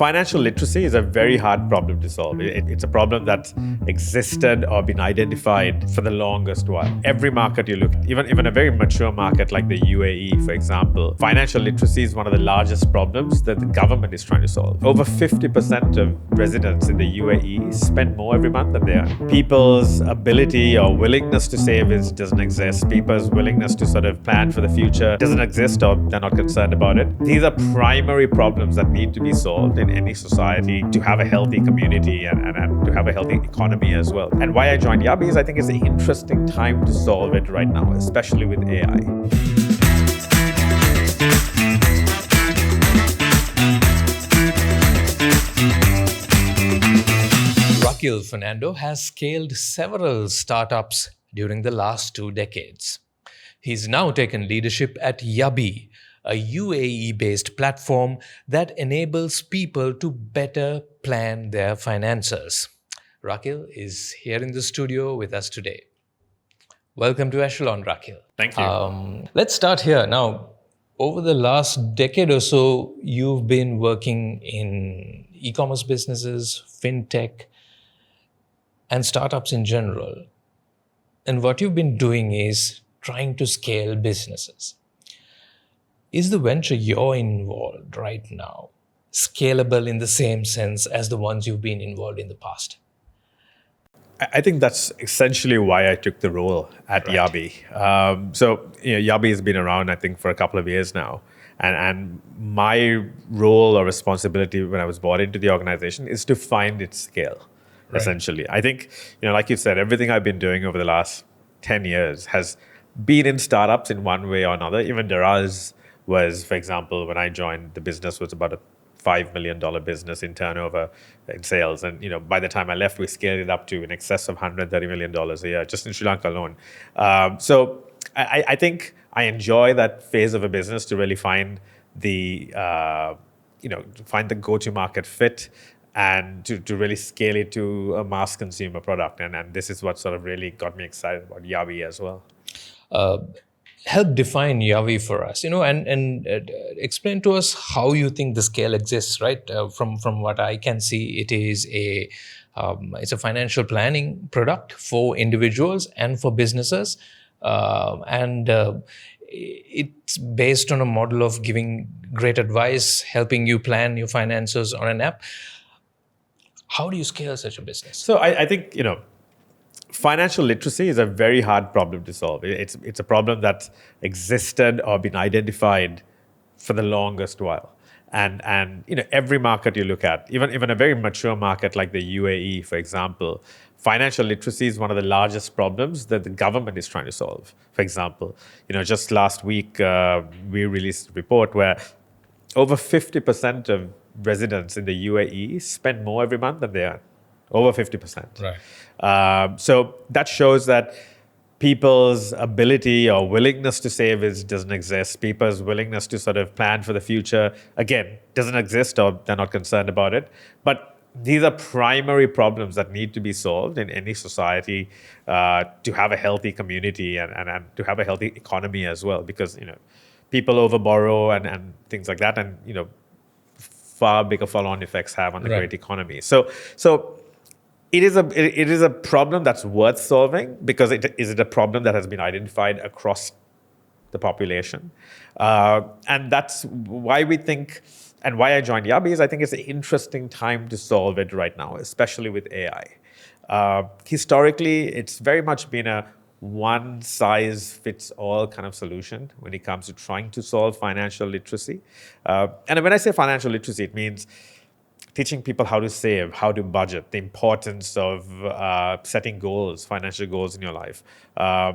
Financial literacy is a very hard problem to solve. It's a problem that's existed or been identified for the longest while. Every market you look at, even a very mature market like the UAE, for example, financial literacy is one of the largest problems that the government is trying to solve. Over 50% of residents in the UAE spend more every month than they earn. People's ability or willingness to save doesn't exist. People's willingness to sort of plan for the future doesn't exist, or they're not concerned about it. These are primary problems that need to be solved in any society to have a healthy community and to have a healthy economy as well. And why I joined Yabi is I think it's an interesting time to solve it right now, especially with AI. Rakhil Fernando has scaled several startups during the last 2 decades. He's now taken leadership at Yabi, a UAE-based platform that enables people to better plan their finances. Rakhil is here in the studio with us today. Welcome to Echelon, Rakhil. Thank you. Let's start here. Now, over the last decade or so, you've been working in e-commerce businesses, Fintech, and startups in general. And what you've been doing is trying to scale businesses. Is the venture you're involved right now scalable in the same sense as the ones you've been involved in the past? I think that's essentially why I took the role at Yabi. Yabi has been around, I think, for a couple of years now. And my role or responsibility when I was brought into the organization is to find its scale, essentially. I think, like you said, everything I've been doing over the last 10 years has been in startups in one way or another. Even Daraz was, for example, when I joined, the business was about a $5 million business in turnover, in sales. And by the time I left, we scaled it up to in excess of $130 million a year, just in Sri Lanka alone. So I think I enjoy that phase of a business to really find the go-to-market fit and to really scale it to a mass consumer product. And this is what sort of really got me excited about Yabi as well. Help define Yabi for us, and explain to us how you think the scale exists, right? From what I can see, it's a financial planning product for individuals and for businesses. It's based on a model of giving great advice, helping you plan your finances on an app. How do you scale such a business? So I think, financial literacy is a very hard problem to solve. It's a problem that's existed or been identified for the longest while. And every market you look at, even a very mature market like the UAE, for example, financial literacy is one of the largest problems that the government is trying to solve. For example, just last week, we released a report where over 50% of residents in the UAE spend more every month than they earn. Over 50%. Right. So that shows that people's ability or willingness to save doesn't exist. People's willingness to sort of plan for the future, again, doesn't exist, or they're not concerned about it. But these are primary problems that need to be solved in any society to have a healthy community and to have a healthy economy as well. Because people overborrow and things like that, and far bigger follow-on effects have on the great economy. So it is a problem that's worth solving because it is a problem that has been identified across the population. And that's why we think, and why I joined Yabi is I think it's an interesting time to solve it right now, especially with AI. Historically, it's very much been a one-size-fits-all kind of solution when it comes to trying to solve financial literacy. And when I say financial literacy, it means teaching people how to save, how to budget, the importance of setting goals, financial goals in your life.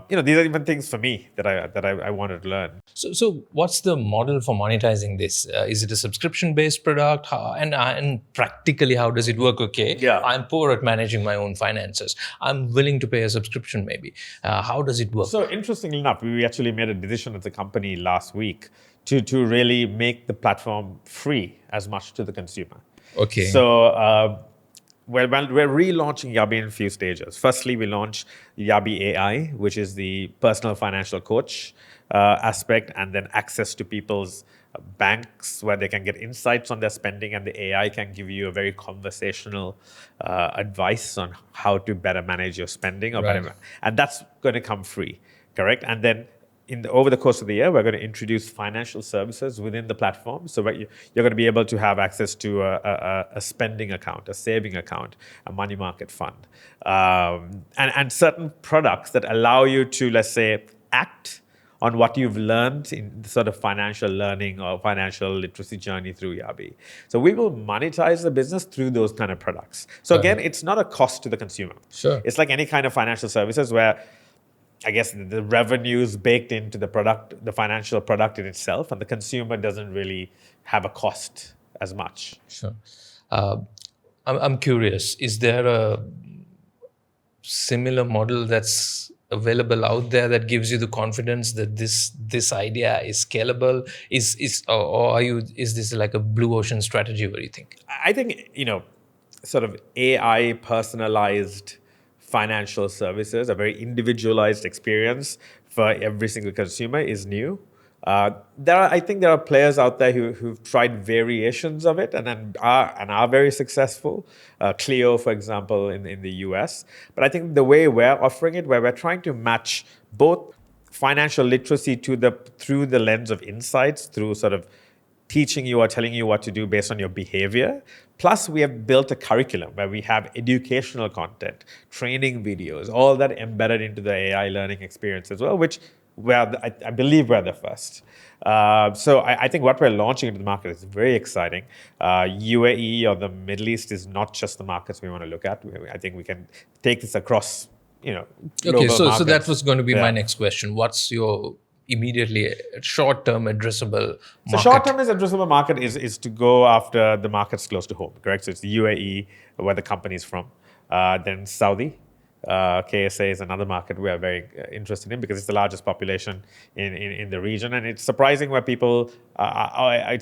These are even things for me that I wanted to learn. So what's the model for monetizing this? Is it a subscription-based product? And practically, how does it work? Okay, Yeah. I'm poor at managing my own finances. I'm willing to pay a subscription maybe. How does it work? So interestingly enough, we actually made a decision as a company last week to really make the platform free as much to the consumer. Okay. So we're relaunching Yabi in a few stages. Firstly, we launched Yabi AI, which is the personal financial coach aspect, and then access to people's banks where they can get insights on their spending, and the AI can give you a very conversational advice on how to better manage your spending, or Right. better, and that's going to come free, correct? And then over the course of the year, we're going to introduce financial services within the platform. So you're going to be able to have access to a spending account, a saving account, a money market fund, and certain products that allow you to, let's say, act on what you've learned in the sort of financial learning or financial literacy journey through Yabi. So we will monetize the business through those kind of products. So again, it's not a cost to the consumer. Sure. It's like any kind of financial services where I guess the revenue is baked into the product, the financial product in itself, and the consumer doesn't really have a cost as much. Sure. I'm curious, is there a similar model that's available out there that gives you the confidence that this idea is scalable? Is this like a blue ocean strategy? What do you think? I think, sort of AI personalized financial services, a very individualized experience for every single consumer is new. I think there are players out there who've tried variations of it and are very successful. Clio, for example, in the US. But I think the way we're offering it, where we're trying to match both financial literacy through the lens of insights, through sort of teaching you or telling you what to do based on your behavior. Plus, we have built a curriculum where we have educational content, training videos, all that embedded into the AI learning experience as well, which I believe we're the first. So I think what we're launching into the market is very exciting. UAE or the Middle East is not just the markets we want to look at. I think we can take this across, global so that markets. was going to be my next question. What's your immediately short-term addressable market? So short-term addressable market is to go after the markets close to home, correct? So it's the UAE, where the company is from. Then Saudi, KSA is another market we are very interested in because it's the largest population in the region. And it's surprising where people are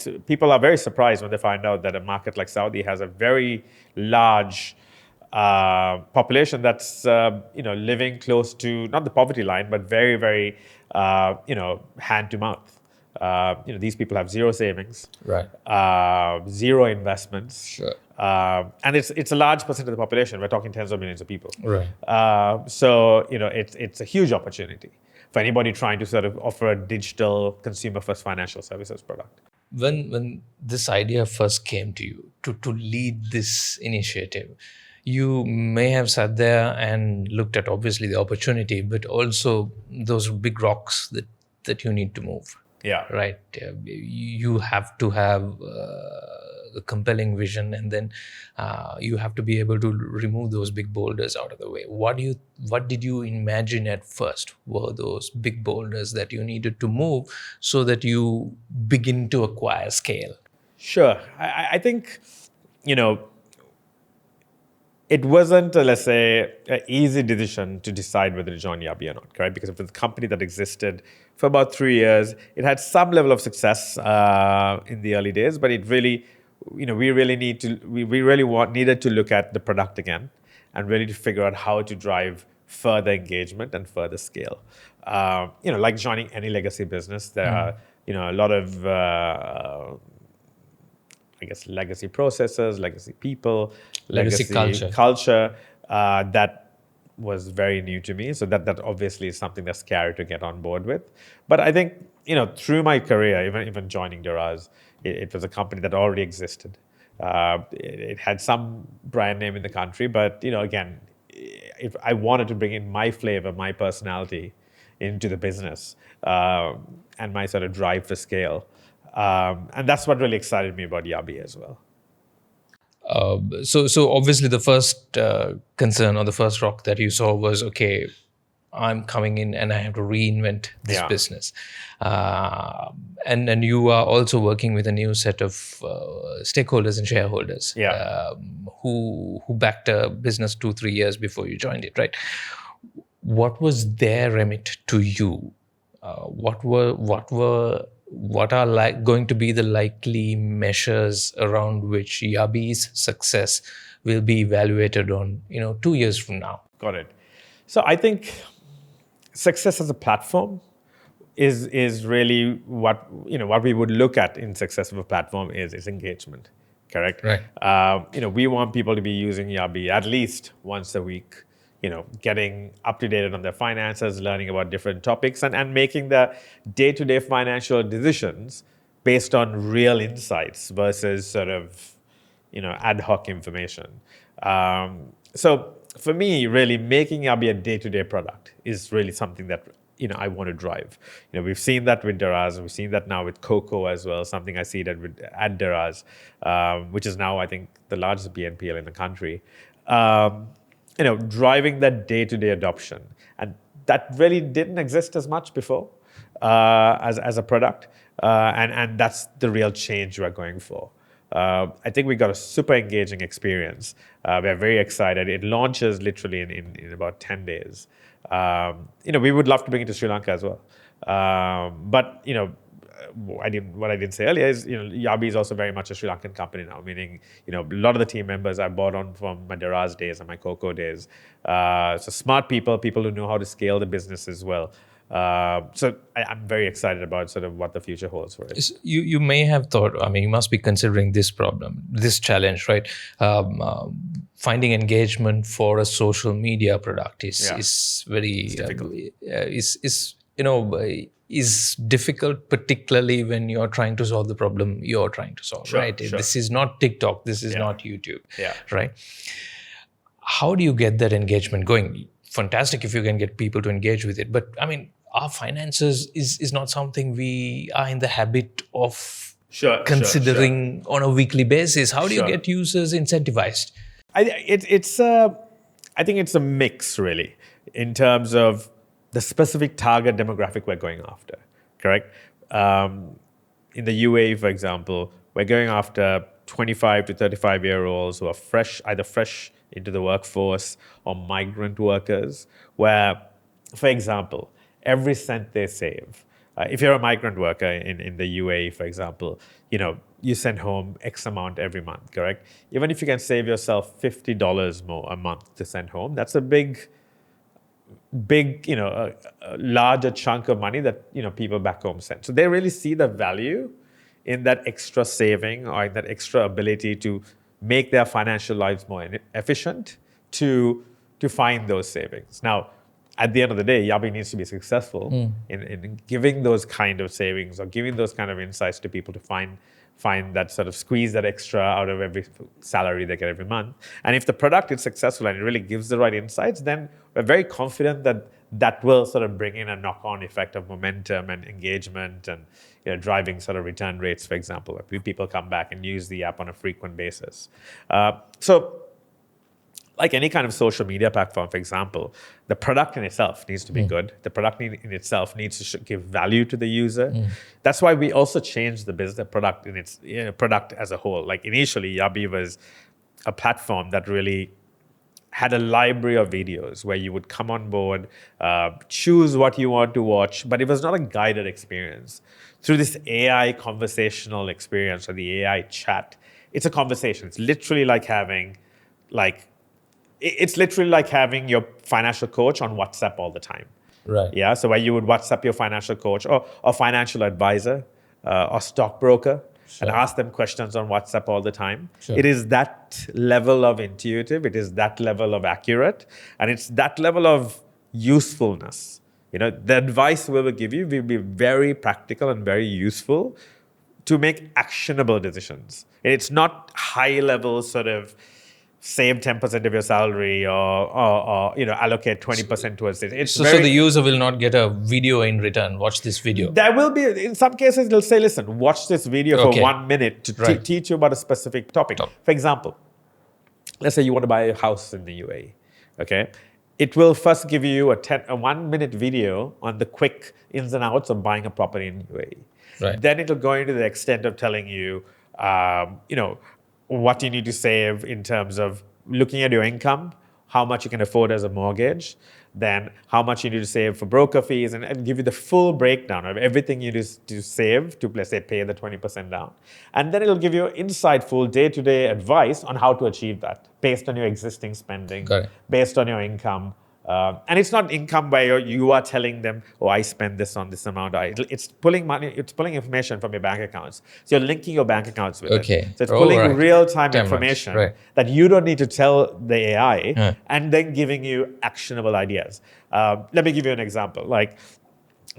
very surprised when they find out that a market like Saudi has a very large population that's living close to not the poverty line, but very, very hand to mouth. These people have zero savings, Right. Zero investments, Sure. and it's a large percent of the population. We're talking tens of millions of people. Right. So it's a huge opportunity for anybody trying to sort of offer a digital consumer-first financial services product. When this idea first came to you to lead this initiative, you may have sat there and looked at obviously the opportunity, but also those big rocks that you need to move. Yeah. Right. You have to have a compelling vision, and then you have to be able to remove those big boulders out of the way. What did you imagine at first were those big boulders that you needed to move so that you begin to acquire scale? Sure. I think, it wasn't, let's say, an easy decision to decide whether to join Yabi or not, right? Because it was a company that existed for about 3 years. It had some level of success in the early days, but it really, we needed to look at the product again and really to figure out how to drive further engagement and further scale. Like joining any legacy business, there are, a lot of legacy processes, legacy people, legacy culture that was very new to me. So that obviously is something that's scary to get on board with. But I think, through my career, even joining Daraz, it was a company that already existed. It had some brand name in the country, but, again, if I wanted to bring in my flavor, my personality into the business and my sort of drive for scale. And that's what really excited me about Yabi as well. So obviously the first concern or the first rock that you saw was, okay, I'm coming in and I have to reinvent this business. And you are also working with a new set of stakeholders and shareholders who backed a business 2-3 years before you joined it, right? What was their remit to you? What what are going to be the likely measures around which Yabi's success will be evaluated on, 2 years from now? Got it. So I think success as a platform is really what we would look at in success of a platform is engagement. Correct. Right. We want people to be using Yabi at least once a week. Getting up to date on their finances, learning about different topics, and making the day-to-day financial decisions based on real insights versus sort of ad hoc information. So for me, really making Yabi a day-to-day product is really something that I want to drive. We've seen that with Daraz, we've seen that now with Coco as well. Something I see that at Daraz, which is now I think the largest BNPL in the country. Driving that day-to-day adoption, and that really didn't exist as much before as a product, and that's the real change we're going for. I think we got a super engaging experience. We're very excited. It launches literally in about 10 days. We would love to bring it to Sri Lanka as well. But what I didn't say earlier is, Yabi is also very much a Sri Lankan company now, meaning, a lot of the team members I bought on from my Daraz days and my Coco days. So smart people who know how to scale the business as well. So I'm very excited about sort of what the future holds for it. You may have thought, you must be considering this challenge, right? Finding engagement for a social media product is very difficult. Is difficult, particularly when you're trying to solve the problem you're trying to solve, right? Sure. This is not TikTok, this is not YouTube, Yeah. right? How do you get that engagement going? Fantastic if you can get people to engage with it, but our finances is not something we are in the habit of considering on a weekly basis. How do you get users incentivized? I think it's a mix, really, in terms of the specific target demographic we're going after, correct? In the UAE, for example, we're going after 25 to 35-year-olds who are either fresh into the workforce or migrant workers, where, for example, every cent they save, if you're a migrant worker in the UAE, for example, you send home X amount every month, correct? Even if you can save yourself $50 more a month to send home, that's a big, a larger chunk of money that, people back home send. So they really see the value in that extra saving or in that extra ability to make their financial lives more efficient to find those savings. Now, at the end of the day, Yabi needs to be successful in giving those kind of savings or giving those kind of insights to people to find that sort of squeeze that extra out of every salary they get every month. And if the product is successful and it really gives the right insights, then we're very confident that will sort of bring in a knock-on effect of momentum and engagement and driving sort of return rates, for example. People come back and use the app on a frequent basis. So like any kind of social media platform, for example, the product in itself needs to be good. The product in itself needs to give value to the user. That's why we also changed the product in its product as a whole. Like initially, Yabi was a platform that really had a library of videos where you would come on board, choose what you want to watch, but it was not a guided experience. Through this AI conversational experience or the AI chat, it's a conversation. It's literally like having your financial coach on WhatsApp all the time. Right. Yeah. So where you would WhatsApp your financial coach or financial advisor or stockbroker and ask them questions on WhatsApp all the time. Sure. It is that level of intuitive. It is that level of accurate. And it's that level of usefulness. The advice we will give you will be very practical and very useful to make actionable decisions. It's not high level sort of save 10% of your salary or allocate 20% towards it. So the user will not get a video in return. Watch this video. There will be, in some cases, they'll say, listen, watch this video for 1 minute to teach you about a specific topic. For example, let's say you want to buy a house in the UAE, okay? It will first give you a 1-minute video on the quick ins and outs of buying a property in UAE. Right. Then it'll go into the extent of telling you, what you need to save in terms of looking at your income, how much you can afford as a mortgage, then how much you need to save for broker fees, and give you the full breakdown of everything you need to save to, let's say, pay the 20% down. And then it'll give you insightful day-to-day advice on how to achieve that based on your existing spending, Got it. based on your income. And it's not income where you are telling them, oh, I spend this on this amount. It's pulling money, it's pulling information from your bank accounts. So you're linking your bank accounts with Okay. it. So it's pulling right. real-time Timelines. information Right. that you don't need to tell the AI, and then giving you actionable ideas. Let me give you an example. Like,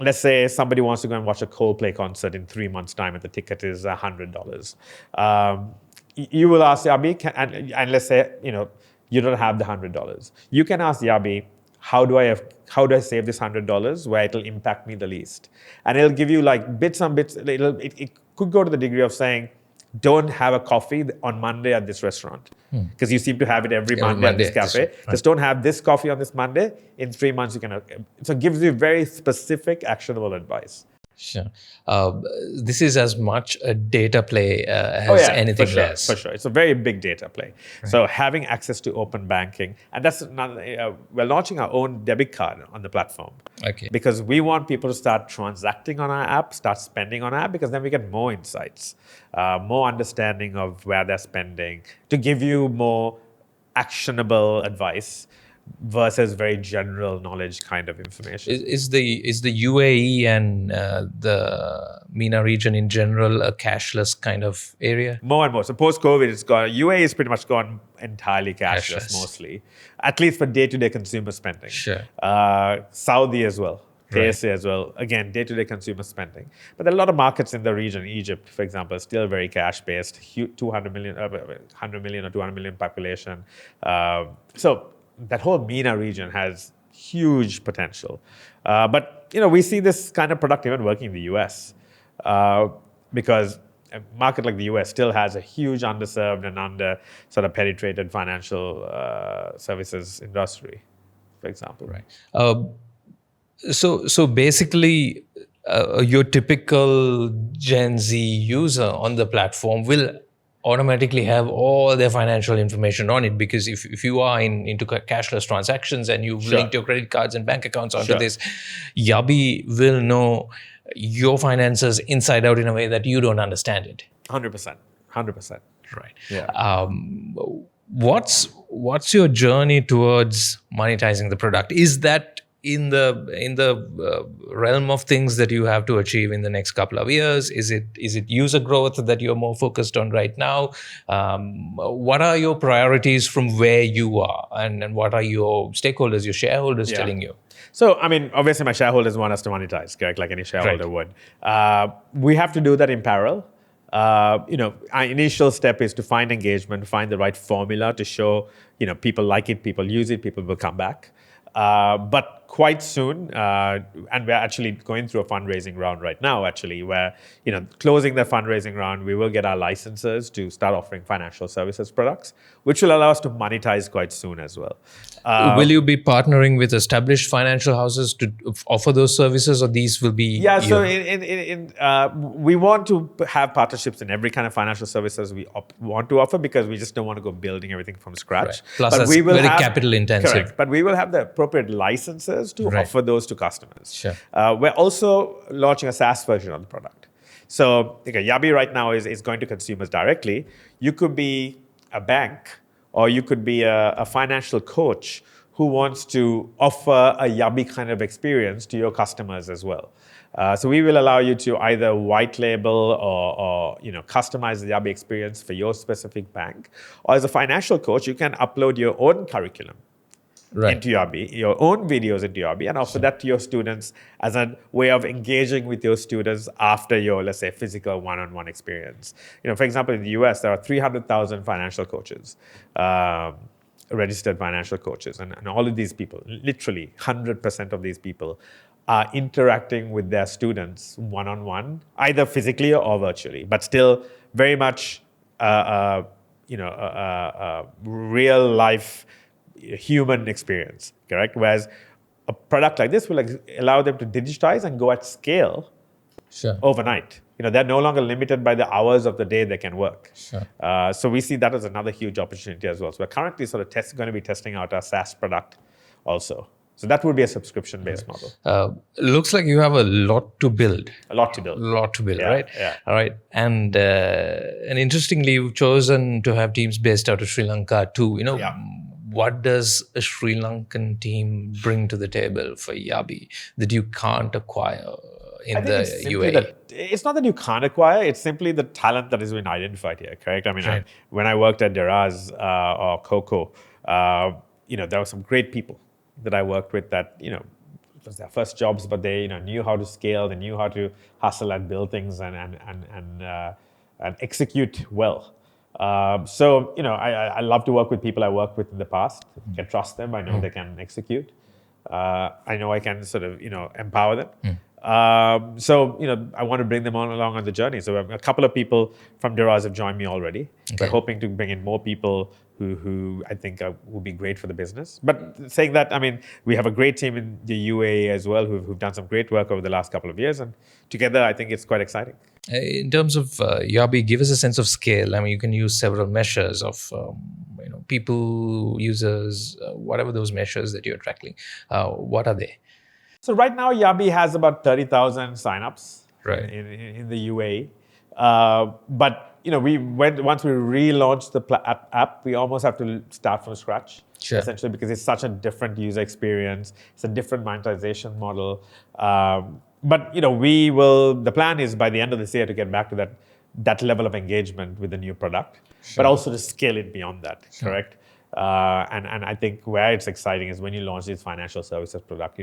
let's say somebody wants to go and watch a Coldplay concert in 3 months' time, and the ticket is $100. You will ask Yabi, and let's say you don't have the $100. You can ask Yabi, how do I save this $100 where it'll impact me the least? And it'll give you like bits and bits. It could go to the degree of saying, don't have a coffee on Monday at this restaurant, because you seem to have it every Monday at this cafe. Just don't have this coffee on this Monday. In 3 months, you can. So it gives you very specific, actionable advice. Sure. This is as much a data play as anything else. For sure. It's a very big data play. Right. So having access to open banking, and that's not, we're launching our own debit card on the platform. Okay. Because we want people to start transacting on our app, start spending on our app, because then we get more insights, more understanding of where they're spending, to give you more actionable advice versus very general knowledge kind of information. Is the UAE and the MENA region in general a cashless kind of area? More and more. So post-COVID, it's gone. UAE is pretty much gone entirely cashless. Mostly, at least for day-to-day consumer spending. Sure. Saudi as well. Right. KSA as well. Again, day-to-day consumer spending. But there are a lot of markets in the region. Egypt, for example, is still very cash-based. 100 million or 200 million population. So that whole MENA region has huge potential. But we see this kind of product even working in the US, because a market like the US still has a huge underserved and under sort of penetrated financial services industry, for example. Right. So basically, your typical Gen Z user on the platform will automatically have all their financial information on it, because if you are into cashless transactions and you've linked your credit cards and bank accounts onto this, Yabi will know your finances inside out in a way that you don't understand it. 100%. Right. Yeah. What's your journey towards monetizing the product? Is that in the realm of things that you have to achieve in the next couple of years? Is it user growth that you're more focused on right now? What are your priorities from where you are, and what are your stakeholders, your shareholders telling you? So, I mean, obviously my shareholders want us to monetize, correct? Like any shareholder would. We have to do that in parallel. Our initial step is to find engagement, find the right formula to show, people like it, people use it, people will come back. But quite soon, and we're actually going through a fundraising round right now, actually, where, closing the fundraising round, we will get our licenses to start offering financial services products, which will allow us to monetize quite soon as well. Will you be partnering with established financial houses to offer those services, or these will be? Yeah, so we want to have partnerships in every kind of financial services we want to offer, because we just don't want to go building everything from scratch. Right. Plus, that's very capital intensive. Correct, but we will have the appropriate licenses to offer those to customers. Sure. We're also launching a SaaS version of the product. So Yabi right now is going to consumers directly. You could be a bank, or you could be a financial coach who wants to offer a Yabi kind of experience to your customers as well. So we will allow you to either white label or customize the Yabi experience for your specific bank. Or as a financial coach, you can upload your own curriculum into Yabi, your own videos into Yabi, and offer that to your students as a way of engaging with your students after your, let's say, physical one-on-one experience. For example, in the US, there are 300,000 financial coaches, registered financial coaches, and all of these people, literally 100% of these people, are interacting with their students one-on-one, either physically or virtually, but still very much, real life human experience, correct? Whereas a product like this will allow them to digitize and go at scale Sure. overnight. They're no longer limited by the hours of the day they can work. Sure. So we see that as another huge opportunity as well. So we're currently sort of going to be testing out our SaaS product also. So that would be a subscription-based model. Looks like you have a lot to build. A lot to build. Yeah, right? Yeah. All right. And interestingly, you've chosen to have teams based out of Sri Lanka too. What does a Sri Lankan team bring to the table for Yabi that you can't acquire in the UAE? It's not that you can't acquire, it's simply the talent that has been identified here, correct? Right. When I worked at Deraz or Coco, there were some great people that I worked with that, it was their first jobs, but they, knew how to scale, they knew how to hustle and build things and execute well. I love to work with people I worked with in the past. I can trust them. I know they can execute. I know I can sort of, empower them. I want to bring them along on the journey. So a couple of people from Deraz have joined me already. Okay. We're hoping to bring in more people who I think will be great for the business. But saying that, we have a great team in the UAE as well who've done some great work over the last couple of years. And together, I think it's quite exciting. In terms of Yabi, give us a sense of scale. You can use several measures of people, users, whatever those measures that you're tracking. What are they? So right now, Yabi has about 30,000 signups Right. in the UAE. But once we relaunched the app, we almost have to start from scratch. Sure. Essentially, because it's such a different user experience. It's a different monetization model. But the plan is by the end of this year to get back to that level of engagement with the new product, but also to scale it beyond that, correct? And I think where it's exciting is when you launch this financial services product.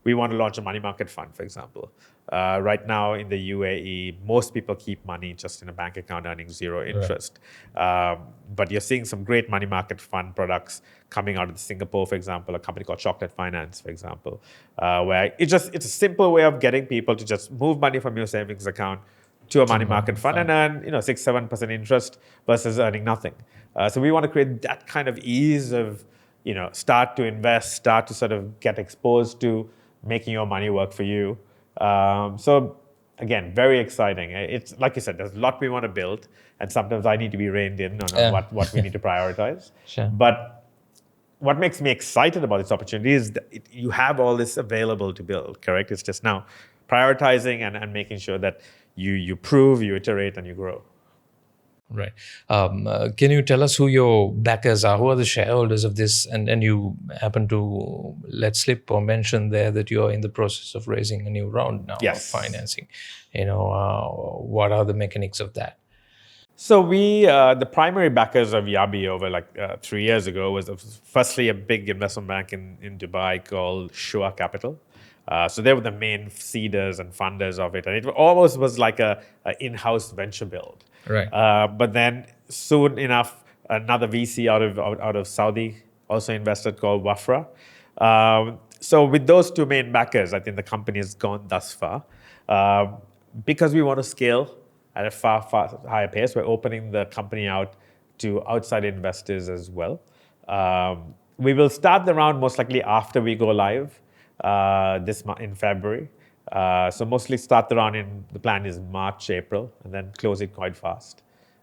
We want to launch a money market fund, for example. Right now in the UAE, most people keep money just in a bank account earning zero interest. Right. But you're seeing some great money market fund products coming out of Singapore, for example, a company called Chocolate Finance, for example, where it's a simple way of getting people to just move money from your savings account to a money market fund and earn 6-7% interest versus earning nothing. So we want to create that kind of ease of start to invest, start to sort of get exposed to making your money work for you. So again, very exciting. It's like you said, there's a lot we want to build, and sometimes I need to be reined in on what we need to prioritize. Sure. But what makes me excited about this opportunity is that you have all this available to build, correct? It's just now prioritizing and making sure that you prove, you iterate, and you grow. Right. Can you tell us who your backers are? Who are the shareholders of this? And you happen to let slip or mention there that you're in the process of raising a new round now of financing. What are the mechanics of that? So we, the primary backers of Yabi over 3 years ago was firstly a big investment bank in Dubai called Shua Capital. So they were the main seeders and funders of it. And it almost was like a in-house venture build. Right. But then soon enough, another VC out of Saudi also invested called Wafra. So with those two main backers, I think the company has gone thus far. Because we want to scale at a far higher pace, we're opening the company out to outside investors as well. We will start the round most likely after we go live in February. So mostly start the round the plan is March, April, and then close it quite fast.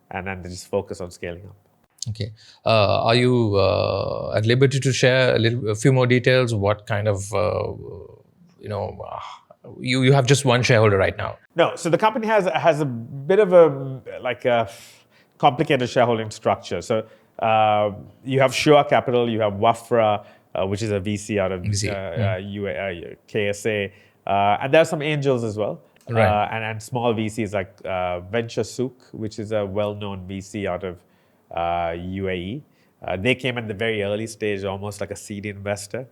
And then just focus on scaling up. Okay. Are you at liberty to share a few more details? What kind of, you have just one shareholder right now? No. So the company has a bit of a complicated shareholding structure. So you have Shua Capital, you have Wafra, which is a VC out of KSA. And there are some angels as well. Right. And small VCs like Venture Souk, which is a well-known VC out of UAE. They came at the very early stage, almost like a seed investor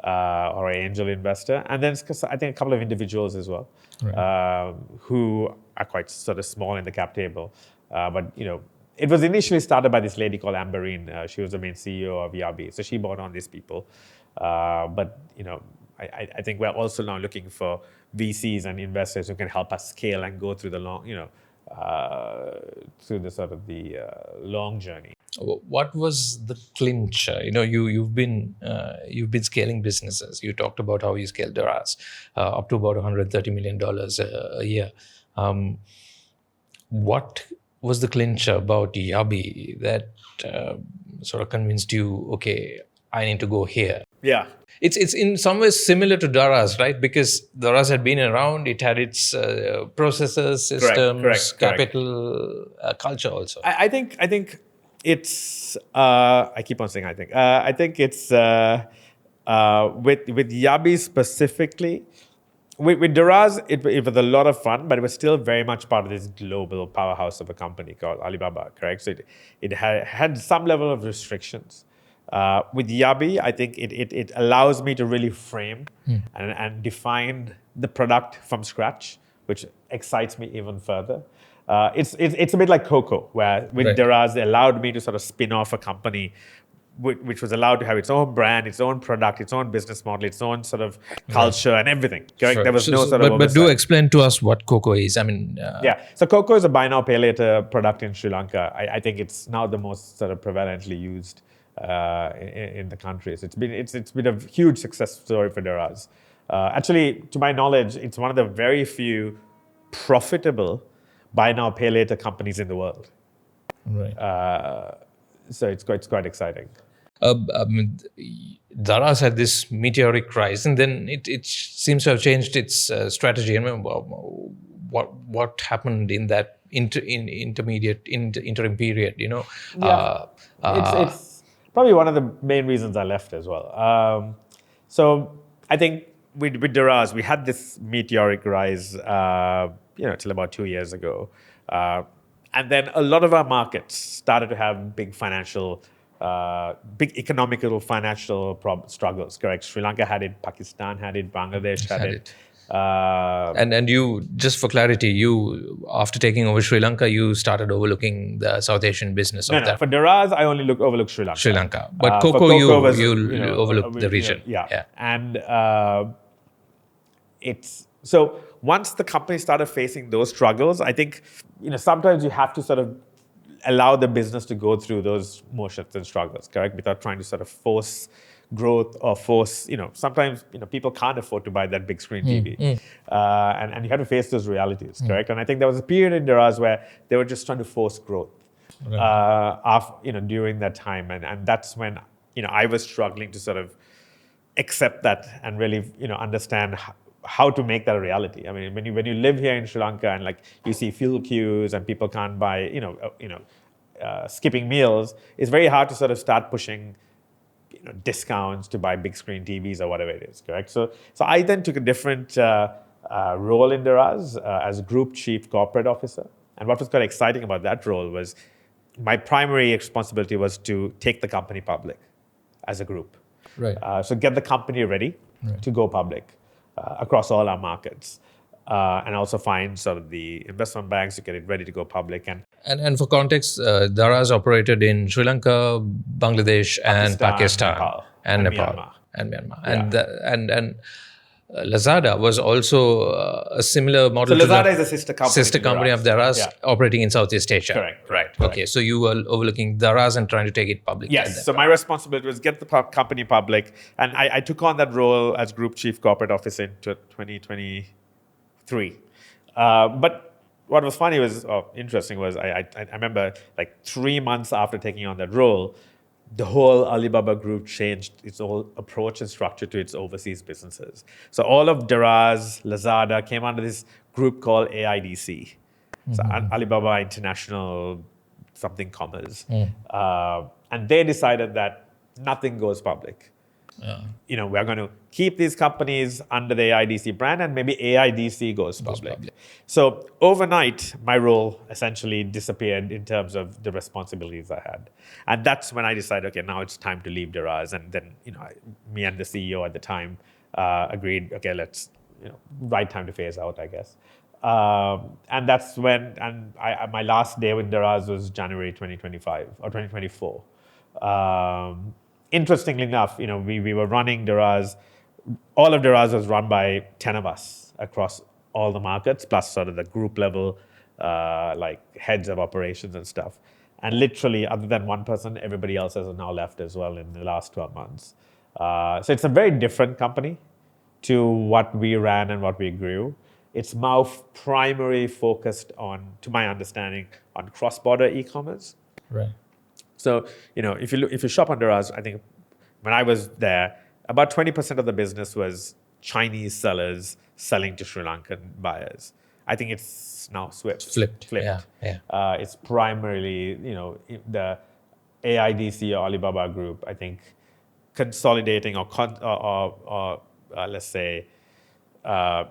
or an angel investor. And then I think a couple of individuals as well, right, who are quite sort of small in the cap table. But, it was initially started by this lady called Amberine. She was the main CEO of Yabi. So she brought on these people. But, I think we're also now looking for VCs and investors who can help us scale and go through the long, through the sort of the long journey. What was the clinch? You've been scaling businesses. You talked about how you scaled Daraz up to about $130 million a year. What was the clinch about Yabi that uh, sort of convinced you? Okay, I need to go here. Yeah. It's in some ways similar to Daraz, right? Because Daraz had been around. It had its processes, systems, Correct. capital, culture also. I think it's. I keep on saying I think. I think it's with Yabi specifically. With Daraz, it was a lot of fun, but it was still very much part of this global powerhouse of a company called Alibaba, correct? So it had some level of restrictions. With Yabi, I think it allows me to really frame and define the product from scratch, which excites me even further. It's a bit like Coco, where with Right. Daraz, they allowed me to sort of spin off a company which was allowed to have its own brand, its own product, its own business model, its own sort of culture and everything. Correct? Sure. There was no sort of But do oversight. explain to us what Coco is. I mean, Yeah. So Coco is a buy now pay later product in Sri Lanka. I think it's now the most sort of prevalently used in the countries. It's been a huge success story for Daraz. Actually, to my knowledge, it's one of the very few profitable buy now pay later companies in the world. right. So it's quite exciting. Daraz had this meteoric rise, and then it seems to have changed its strategy. I mean, what happened in that interim period? Yeah, it's probably one of the main reasons I left as well. So I think with Daraz, we had this meteoric rise, till about 2 years ago, and then a lot of our markets started to have big economical financial struggles. Correct? Sri Lanka had it, Pakistan had it, Bangladesh had it. And you, just for clarity, you, after taking over Sri Lanka, you started overlooking the South Asian business of No, that for Daraz, I only overlook Sri Lanka. Sri Lanka. But For Coco, Coco was, you overlook the region. yeah. And it's so once the company started facing those struggles, I think sometimes you have to sort of allow the business to go through those motions and struggles, correct? Without trying to sort of force growth or force, sometimes people can't afford to buy that big screen TV, and you have to face those realities, correct? And I think there was a period in Daraz where they were just trying to force growth, during that time, and that's when I was struggling to sort of accept that and really understand how to make that a reality. I mean, when you live here in Sri Lanka and like you see fuel queues and people can't buy, skipping meals, it's very hard to sort of start pushing discounts to buy big screen TVs or whatever it is, correct? So I then took a different role in Daraz as Group Chief Corporate Officer. And what was quite exciting about that role was my primary responsibility was to take the company public as a group. Right. So get the company ready to go public across all our markets. And also find sort of the investment banks to get it ready to go public. And for context, Daraz operated in Sri Lanka, Bangladesh, and Pakistan, Nepal, and Nepal, Myanmar. and Myanmar, Yeah. and Lazada was also a similar model. So to Lazada that is a sister company of to Daraz, Yeah. operating in Southeast Asia. Correct. Okay, so you were overlooking Daraz and trying to take it public. Yes. So my responsibility was get the company public, and I took on that role as Group Chief Corporate Officer in 2023. But what was funny was interesting was I remember like 3 months after taking on that role, the whole Alibaba group changed its whole approach and structure to its overseas businesses. So all of Daraz, Lazada came under this group called AIDC. So Alibaba International something Commerce. And they decided that nothing goes public. We're going to keep these companies under the AIDC brand and maybe AIDC goes public. So overnight, my role essentially disappeared in terms of the responsibilities I had. And that's when I decided, okay, now it's time to leave Daraz. And then, me and the CEO at the time agreed, okay, let's, right time to phase out, I guess. And that's when, my last day with Daraz was January 2025 or 2024. Interestingly enough, we were running Daraz. All of Daraz was run by 10 of us across all the markets, plus sort of the group level, like heads of operations and stuff. And literally, other than one person, everybody else has now left as well in the last 12 months. So it's a very different company to what we ran and what we grew. It's now primarily focused on, to my understanding, on cross-border e-commerce. Right. So, if you shop under us, I think when I was there, about 20% of the business was Chinese sellers selling to Sri Lankan buyers. I think it's now flipped. Yeah. It's primarily, the AIDC or Alibaba Group, I think, consolidating or let's say,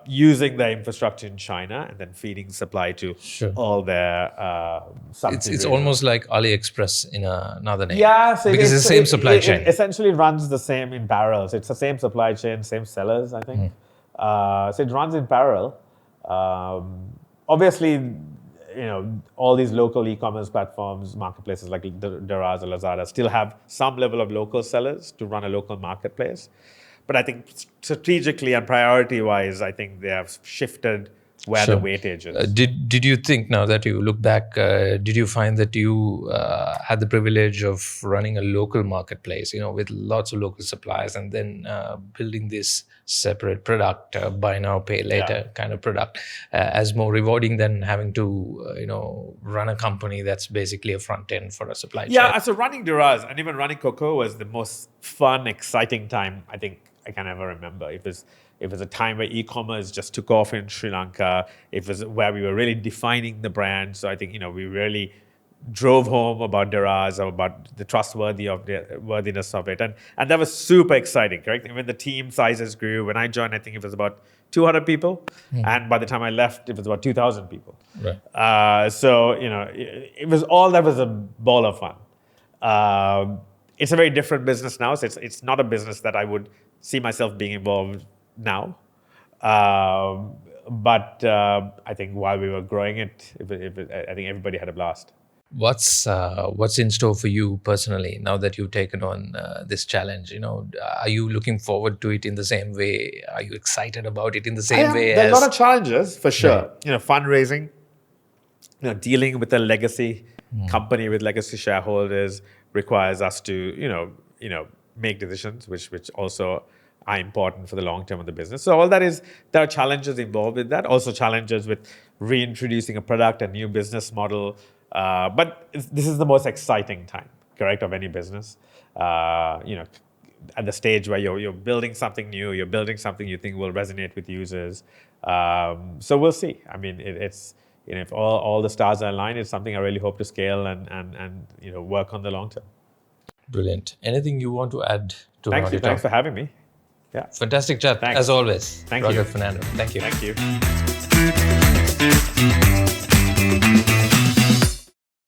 using their infrastructure in China and then feeding supply to all their subsidiaries. It's almost like AliExpress in another name. Yeah, so because it's the same supply chain. It essentially runs the same in parallel. So it's the same supply chain, same sellers, I think. So it runs in parallel. Obviously, all these local e-commerce platforms, marketplaces like Daraz or Lazada still have some level of local sellers to run a local marketplace. But I think strategically and priority-wise, I think they have shifted where the weightage is. Did you think, now that you look back, did you find that you had the privilege of running a local marketplace, with lots of local suppliers, and then building this separate product, buy now, pay later kind of product, as more rewarding than having to, run a company that's basically a front end for a supply chain? Yeah, so running Duraz and even running Coco was the most fun, exciting time I think I can ever remember. It was a time where e-commerce just took off in Sri Lanka. It was where we were really defining the brand. So I think, we really drove home about Daraz, about the worthiness of it. And that was super exciting, correct? And when the team sizes grew, when I joined, I think it was about 200 people. And by the time I left, it was about 2,000 people. Right. So, it was all that was a ball of fun. It's a very different business now. So it's not a business that I would see myself being involved now. But I think while we were growing it, I think everybody had a blast. What's in store for you personally now that you've taken on this challenge? Are you looking forward to it in the same way? Are you excited about it in the same way? There are a lot of challenges for sure. Right. Fundraising, dealing with a legacy company with legacy shareholders requires us to make decisions which also are important for the long term of the business. So all that is, there are challenges involved with that. Also challenges with reintroducing a product, a new business model. But this is the most exciting time, correct, of any business. At the stage where you're building something new, you're building something you think will resonate with users. So we'll see. I mean, it's if all the stars are aligned, it's something I really hope to scale and work on the long term. Brilliant. Anything you want to add to Thanks for having me. Yeah. Fantastic chat, as always. Thank you. Rakhil Fernando. Thank you. Thank you.